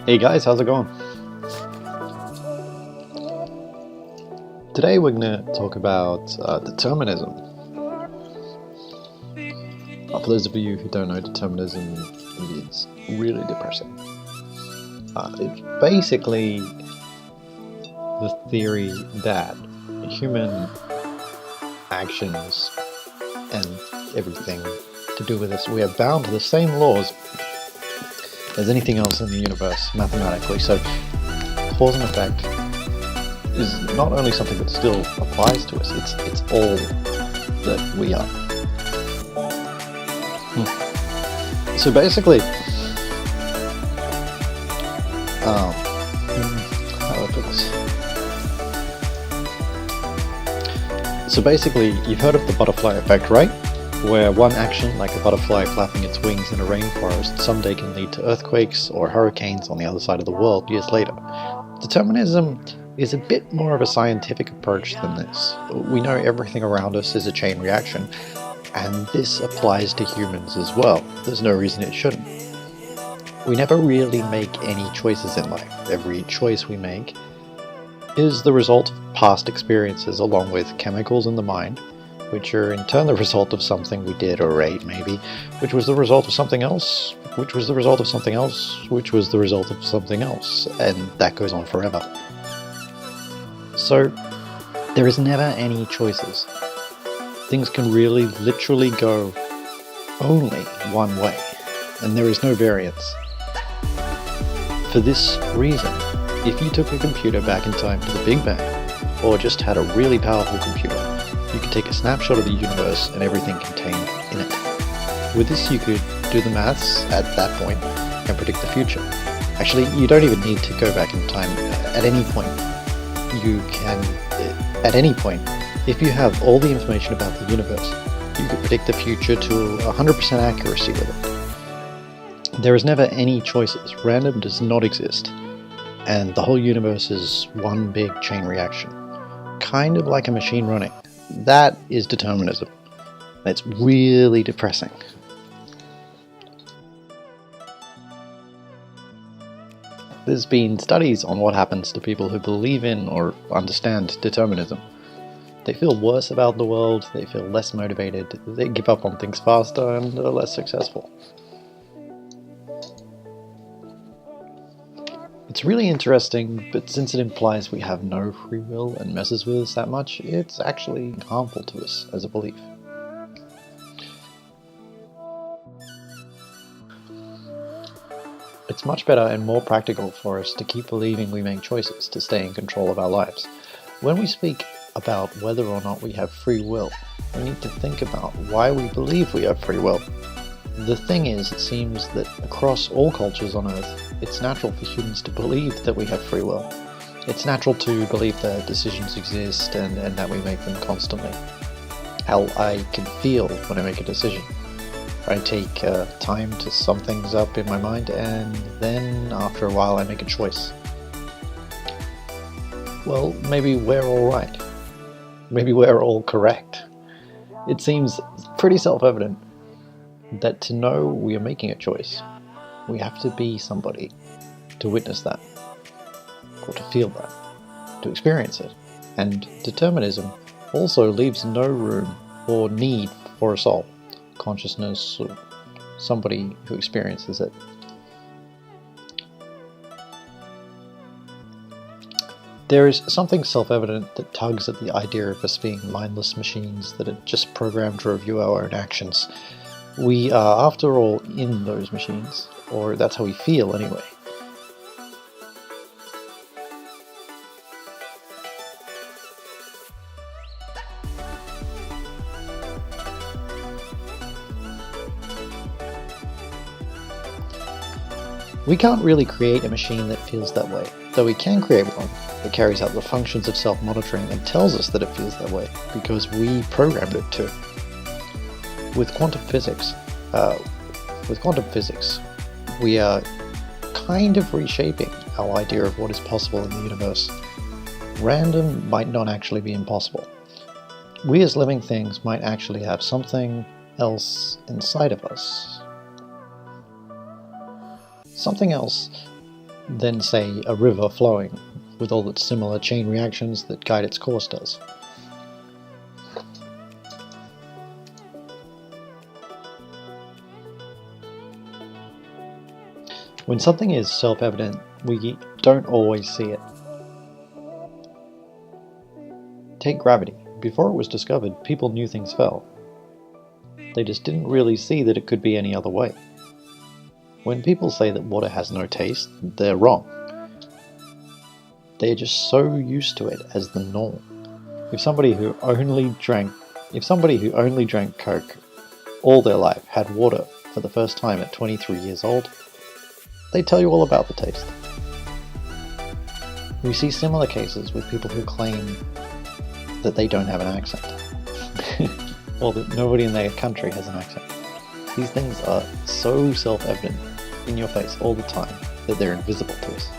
Hey guys, how's it going? Today we're going to talk about determinism. For those of you who don't know, determinism is really depressing. It's basically the theory that human actions and everything to do with us, we are bound to the same laws as anything else in the universe mathematically. So cause and effect is not only something that still applies to us, it's all that we are. So basically, how do I put this? So basically, you've heard of the butterfly effect, right? Where one action, like a butterfly flapping its wings in a rainforest, someday can lead to earthquakes or hurricanes on the other side of the world years later. Determinism is a bit more of a scientific approach than this. We know everything around us is a chain reaction, and this applies to humans as well. There's no reason it shouldn't. We never really make any choices in life. Every choice we make is the result of past experiences along with chemicals in the mind, which are in turn the result of something we did or ate maybe, which was the result of something else, which was the result of something else, which was the result of something else, and that goes on forever. So there is never any choices. Things can really literally go only one way, and there is no variance. For this reason, if you took a computer back in time to the Big Bang, or just had a really powerful computer, you could take a snapshot of the universe and everything contained in it. With this you could do the maths at that point and predict the future. Actually, you don't even need to go back in time. At any point, if you have all the information about the universe, you could predict the future to 100% accuracy with it. There is never any choices. Random does not exist. And the whole universe is one big chain reaction. Kind of like a machine running. That is determinism. It's really depressing. There's been studies on what happens to people who believe in or understand determinism. They feel worse about the world, they feel less motivated, they give up on things faster and are less successful. It's really interesting, but since it implies we have no free will and messes with us that much, it's actually harmful to us as a belief. It's much better and more practical for us to keep believing we make choices to stay in control of our lives. When we speak about whether or not we have free will, we need to think about why we believe we have free will. The thing is, it seems that across all cultures on Earth, it's natural for humans to believe that we have free will. It's natural to believe that decisions exist and that we make them constantly. Hell, I can feel when I make a decision. I take time to sum things up in my mind, and then after a while I make a choice. Well, maybe we're all right. Maybe we're all correct. It seems pretty self-evident that to know we are making a choice, we have to be somebody to witness that, or to feel that, to experience it. And determinism also leaves no room or need for a soul, consciousness, or somebody who experiences it. There is something self-evident that tugs at the idea of us being mindless machines that are just programmed to review our own actions. We are, after all, in those machines, or that's how we feel anyway. We can't really create a machine that feels that way, though we can create one that carries out the functions of self-monitoring and tells us that it feels that way, because we programmed it to. With quantum physics, we are kind of reshaping our idea of what is possible in the universe. Random might not actually be impossible. We as living things might actually have something else inside of us. Something else than, say, a river flowing with all its similar chain reactions that guide its course does. When something is self-evident, we don't always see it. Take gravity. Before it was discovered, people knew things fell. They just didn't really see that it could be any other way. When people say that water has no taste, they're wrong. They're just so used to it as the norm. If somebody who only drank Coke all their life had water for the first time at 23 years old, they'd tell you all about the taste. We see similar cases with people who claim that they don't have an accent, or that nobody in their country has an accent. These things are so self-evident in your face all the time that they're invisible to us.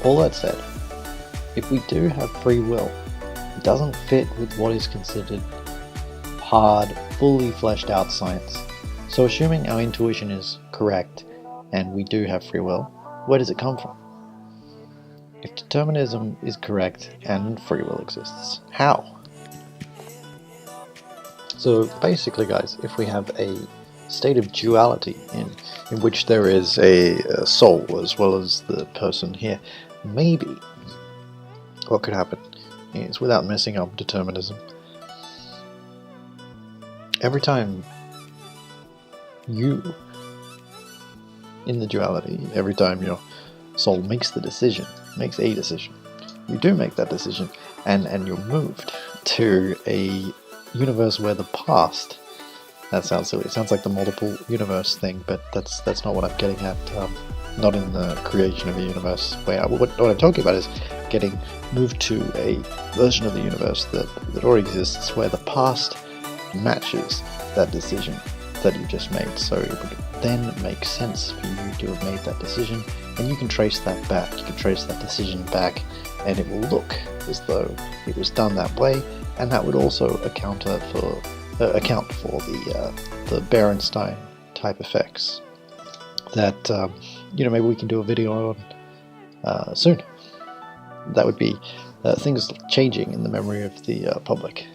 All that said, if we do have free will, it doesn't fit with what is considered hard, fully fleshed out science. So assuming our intuition is correct and we do have free will, where does it come from? If determinism is correct and free will exists, how? So basically, guys, if we have a state of duality in which there is a soul as well as the person here, maybe what could happen is, without messing up determinism, every time you, in the duality, every time your soul makes a decision, you do make that decision, and you're moved to a universe where the past, that sounds silly, it sounds like the multiple universe thing, but that's not what I'm getting at, not in the creation of a universe. What I'm talking about is getting moved to a version of the universe that already exists, where the past matches that decision that you just made. So it would then make sense for you to have made that decision, and you can trace that back, you can trace that decision back, and it will look as though it was done that way, and that would also account for the Berenstain type effects that maybe we can do a video on soon. That would be things changing in the memory of the public.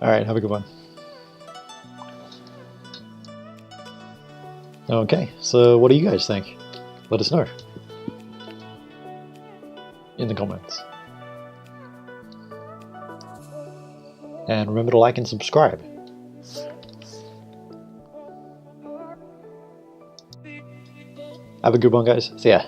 Alright, have a good one. Okay, so what do you guys think? Let us know in the comments. And remember to like and subscribe. Have a good one, guys. See ya.